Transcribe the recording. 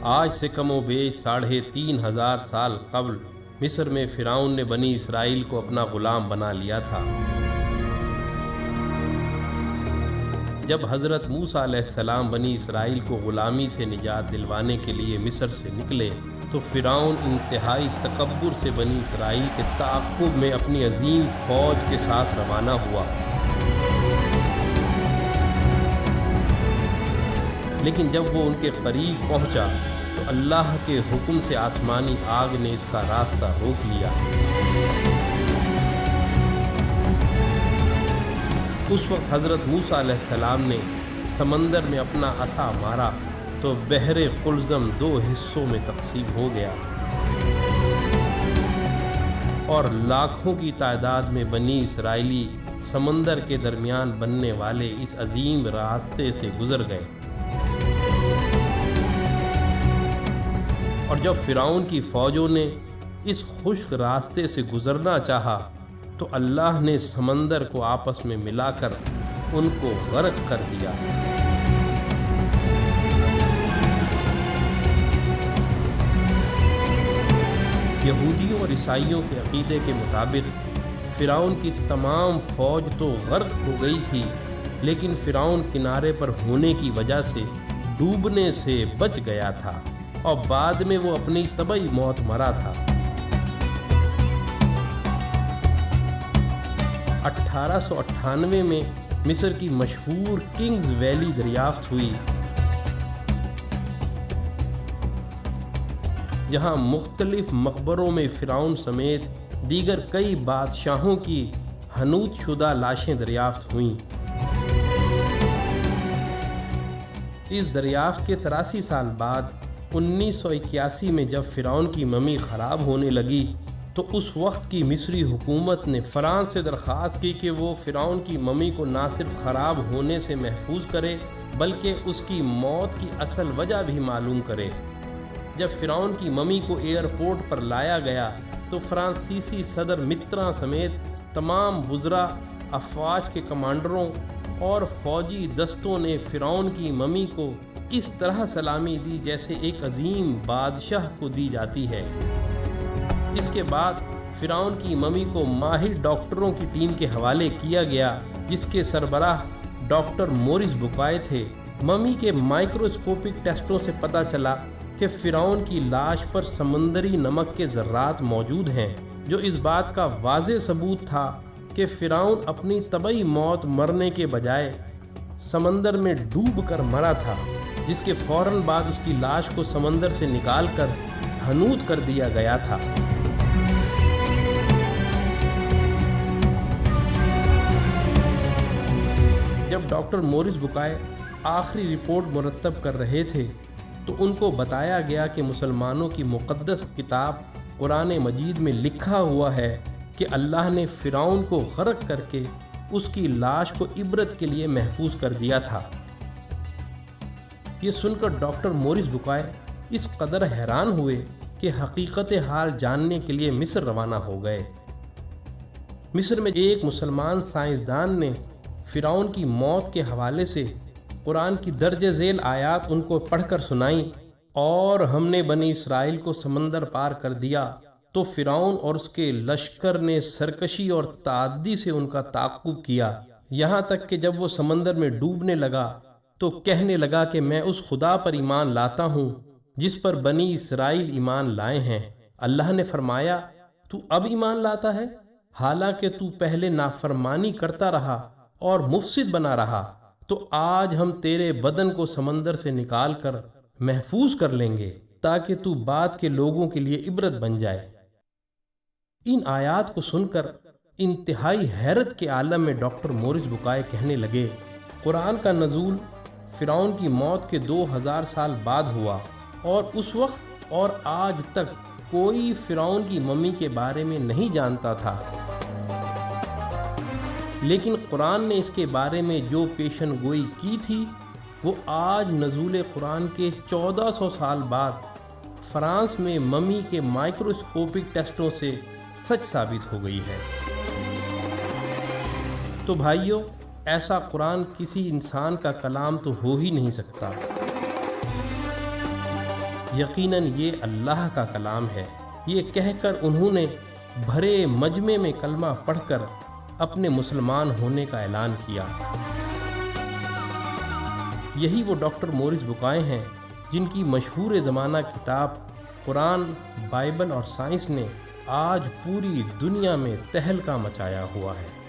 آج سے کم و بیش 3500 سال قبل مصر میں فرعون نے بنی اسرائیل کو اپنا غلام بنا لیا تھا۔ جب حضرت موسیٰ علیہ السلام بنی اسرائیل کو غلامی سے نجات دلوانے کے لیے مصر سے نکلے تو فرعون انتہائی تکبر سے بنی اسرائیل کے تعاقب میں اپنی عظیم فوج کے ساتھ روانہ ہوا، لیکن جب وہ ان کے قریب پہنچا تو اللہ کے حکم سے آسمانی آگ نے اس کا راستہ روک لیا۔ اس وقت حضرت موسیٰ علیہ السلام نے سمندر میں اپنا عصا مارا تو بحر قلزم 2 حصوں میں تقسیم ہو گیا اور لاکھوں کی تعداد میں بنی اسرائیلی سمندر کے درمیان بننے والے اس عظیم راستے سے گزر گئے۔ اور جب فرعون کی فوجوں نے اس خشک راستے سے گزرنا چاہا تو اللہ نے سمندر کو آپس میں ملا کر ان کو غرق کر دیا۔ یہودیوں اور عیسائیوں کے عقیدے کے مطابق فرعون کی تمام فوج تو غرق ہو گئی تھی، لیکن فرعون کنارے پر ہونے کی وجہ سے ڈوبنے سے بچ گیا تھا اور بعد میں وہ اپنی طبعی موت مرا تھا۔ 1898 میں مصر کی مشہور کنگز ویلی دریافت ہوئی، جہاں مختلف مقبروں میں فرعون سمیت دیگر کئی بادشاہوں کی حنوط شدہ لاشیں دریافت ہوئیں۔ اس دریافت کے 83 سال بعد 1981 میں جب فرعون کی ممی خراب ہونے لگی تو اس وقت کی مصری حکومت نے فرانس سے درخواست کی کہ وہ فرعون کی ممی کو نہ صرف خراب ہونے سے محفوظ کرے بلکہ اس کی موت کی اصل وجہ بھی معلوم کرے۔ جب فرعون کی ممی کو ایئرپورٹ پر لایا گیا تو فرانسیسی صدر متراں سمیت تمام وزراء، افواج کے کمانڈروں اور فوجی دستوں نے فرعون کی ممی کو اس طرح سلامی دی جیسے ایک عظیم بادشاہ کو دی جاتی ہے۔ اس کے بعد فرعون کی ممی کو ماہر ڈاکٹروں کی ٹیم کے حوالے کیا گیا جس کے سربراہ ڈاکٹر مورس بوکائے تھے۔ ممی کے مائکروسکوپک ٹیسٹوں سے پتہ چلا کہ فرعون کی لاش پر سمندری نمک کے ذرات موجود ہیں، جو اس بات کا واضح ثبوت تھا کہ فرعون اپنی طبعی موت مرنے کے بجائے سمندر میں ڈوب کر مرا تھا، جس کے فوراً بعد اس کی لاش کو سمندر سے نکال کر حنوط کر دیا گیا تھا۔ جب ڈاکٹر مورس بوکائے آخری رپورٹ مرتب کر رہے تھے تو ان کو بتایا گیا کہ مسلمانوں کی مقدس کتاب قرآن مجید میں لکھا ہوا ہے کہ اللہ نے فرعون کو غرق کر کے اس کی لاش کو عبرت کے لیے محفوظ کر دیا تھا۔ یہ سن کر ڈاکٹر مورس بوکائے اس قدر حیران ہوئے کہ حقیقت حال جاننے کے لیے مصر روانہ ہو گئے۔ مصر میں ایک مسلمان سائنسدان نے فرعون کی موت کے حوالے سے قرآن کی درج ذیل آیات ان کو پڑھ کر سنائیں، اور ہم نے بنی اسرائیل کو سمندر پار کر دیا تو فرعون اور اس کے لشکر نے سرکشی اور تعدی سے ان کا تعاقب کیا، یہاں تک کہ جب وہ سمندر میں ڈوبنے لگا تو کہنے لگا کہ میں اس خدا پر ایمان لاتا ہوں جس پر بنی اسرائیل ایمان لائے ہیں۔ اللہ نے فرمایا، تو اب ایمان لاتا ہے حالانکہ تو پہلے نافرمانی کرتا رہا اور مفسد بنا رہا، تو آج ہم تیرے بدن کو سمندر سے نکال کر محفوظ کر لیں گے تاکہ تو بعد کے لوگوں کے لیے عبرت بن جائے۔ ان آیات کو سن کر انتہائی حیرت کے عالم میں ڈاکٹر مورس بوکائے کہنے لگے، قرآن کا نزول فرعون کی موت کے 2000 سال بعد ہوا، اور اس وقت اور آج تک کوئی فرعون کی ممی کے بارے میں نہیں جانتا تھا، لیکن قرآن نے اس کے بارے میں جو پیشن گوئی کی تھی وہ آج نزول قرآن کے 1400 سال بعد فرانس میں ممی کے مائکروسکوپک ٹیسٹوں سے سچ ثابت ہو گئی ہے۔ تو بھائیو، ایسا قرآن کسی انسان کا کلام تو ہو ہی نہیں سکتا۔ یقیناً یہ اللہ کا کلام ہے۔ یہ کہہ کر انہوں نے بھرے مجمع میں کلمہ پڑھ کر اپنے مسلمان ہونے کا اعلان کیا۔ یہی وہ ڈاکٹر مورس بکائے ہیں جن کی مشہور زمانہ کتاب قرآن، بائبل اور سائنس نے آج پوری دنیا میں تہلکہ مچایا ہوا ہے۔